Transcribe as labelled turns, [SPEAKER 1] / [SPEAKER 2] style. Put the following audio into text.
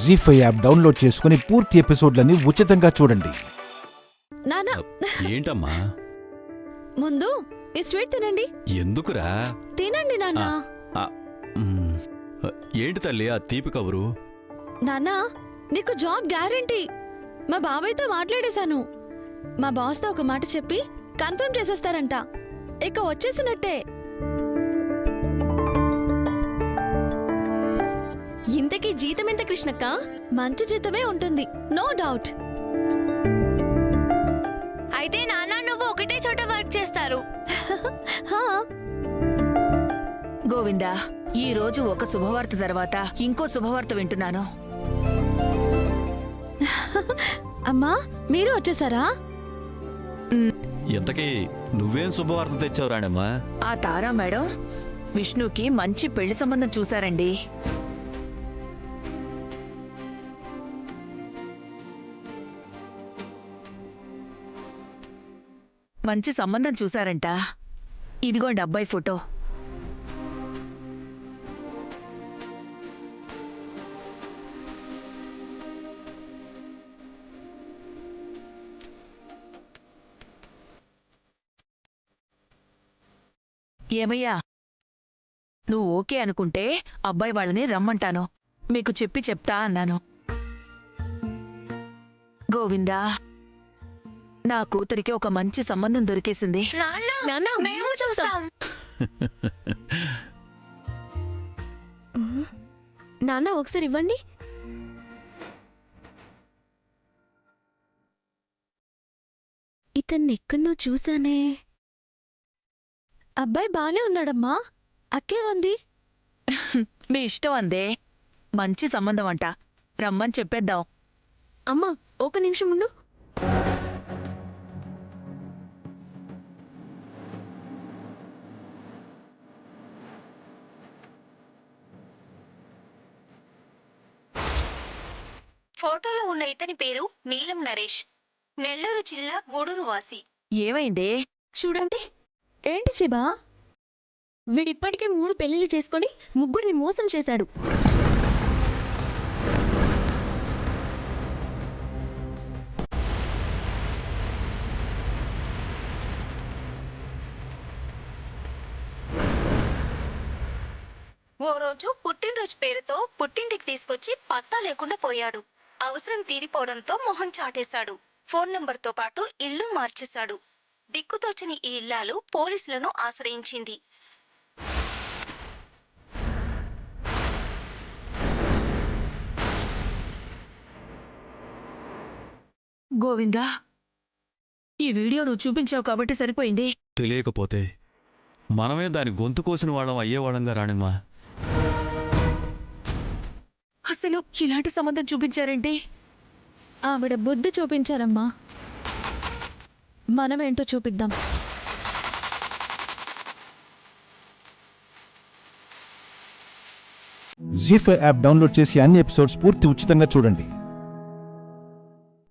[SPEAKER 1] జీ5 app download చేసుకుని పూర్తి ఎపిసోడ్లని ఉచితంగా చూడండి.
[SPEAKER 2] నానా
[SPEAKER 3] ఏంటమ్మా?
[SPEAKER 2] ముందు ఈ స్వీట్ తినండి.
[SPEAKER 3] ఎందుకురా?
[SPEAKER 2] తినండి నాన్న.
[SPEAKER 3] ఏంటి తల్లి ఆ తీపి కబురు?
[SPEAKER 2] నాన్నా, నీకు జాబ్ గ్యారంటీ. మా బాబాయ్తో మాట్లాడేశాను. మా బాస్తో ఒక మాట చెప్పి కన్ఫర్మ్ చేసేస్తారంట. ఇక వచ్చేసినట్టే.
[SPEAKER 4] ఇంతకీ జీతం ఎంత కృష్ణక్క?
[SPEAKER 2] మంచి జీతమే ఉంటుంది, నో డౌట్.
[SPEAKER 5] అయితే నాన్న నువ్వు ఒకటే చోట వర్క్ చేస్తారు.
[SPEAKER 6] గోవిందా, ఈ రోజు ఒక శుభవార్త తర్వాత ఇంకో శుభవార్త వింటున్నాను.
[SPEAKER 2] అమ్మా, మీరు వచ్చేసారా?
[SPEAKER 3] ఇంతకీ నువ్వేం శుభవార్త తెచ్చావు రాణమ్మా?
[SPEAKER 6] ఆ తారా మేడం విష్ణుకి మంచి పెళ్లి సంబంధం చూశారండి. మంచి సంబంధం చూశారంట. ఇదిగోండి అబ్బాయి ఫోటో. ఏమయ్యా, నువ్వు ఓకే అనుకుంటే అబ్బాయి వాళ్ళని రమ్మంటాను. మీకు చెప్పి చెప్తా అన్నాను. గోవిందా, నా కూతురికి ఒక మంచి సంబంధం దొరికేసింది.
[SPEAKER 5] నాన్న మేము చూస్తాం.
[SPEAKER 4] నాన్న ఒకసారి ఇవ్వండి. ఇతన్ని ఎక్కడో చూసానే.
[SPEAKER 2] అబ్బాయి బానే ఉన్నాడమ్మా, అక్కే ఉంది.
[SPEAKER 6] మీ ఇష్టం అందే. మంచి సంబంధం అంట, రమ్మని చెప్పేద్దాం.
[SPEAKER 4] అమ్మా, ఒక నిమిషం ఉండు.
[SPEAKER 7] ఫోటోలో ఉన్న ఇతని పేరు నీలం నరేష్, నెల్లూరు జిల్లా గూడూరు వాసి.
[SPEAKER 6] ఏమైందే?
[SPEAKER 4] చూడండి,
[SPEAKER 2] ఏంటి శిబా?
[SPEAKER 4] వీడిప్పటికే 3 పెళ్లిళ్ళు చేసుకొని ముగ్గురిని మోసం చేశాడు.
[SPEAKER 7] ఓ రోజు పుట్టినరోజు పేరుతో పుట్టింటికి తీసుకొచ్చి పత్తా లేకుండా పోయాడు. అవసరం తీరిపోవడంతో మొహం చాటేశాడు. ఫోన్ నంబర్తో పాటు ఇల్లు మార్చేశాడు. దిక్కుతోచని ఈ ఇల్లాలు పోలీసులను ఆశ్రయించింది.
[SPEAKER 6] గోవిందా, ఈ వీడియో నువ్వు చూపించావు కాబట్టి సరిపోయింది.
[SPEAKER 3] తెలియకపోతే మనమే దాని గొంతు కోసిన వాళ్ళం అయ్యేవాళ్ళంగా రాణమ్మా.
[SPEAKER 6] అసలు ఇలాంటి సంబంధం చూపించారేంటి?
[SPEAKER 2] ఆవిడ బుద్ధి చూపించారమ్మా, మనమేంటో చూపిద్దాం.
[SPEAKER 1] జీ5 యాప్ డౌన్లోడ్ చేసి అన్ని ఎపిసోడ్స్ పూర్తి ఉచితంగా చూడండి.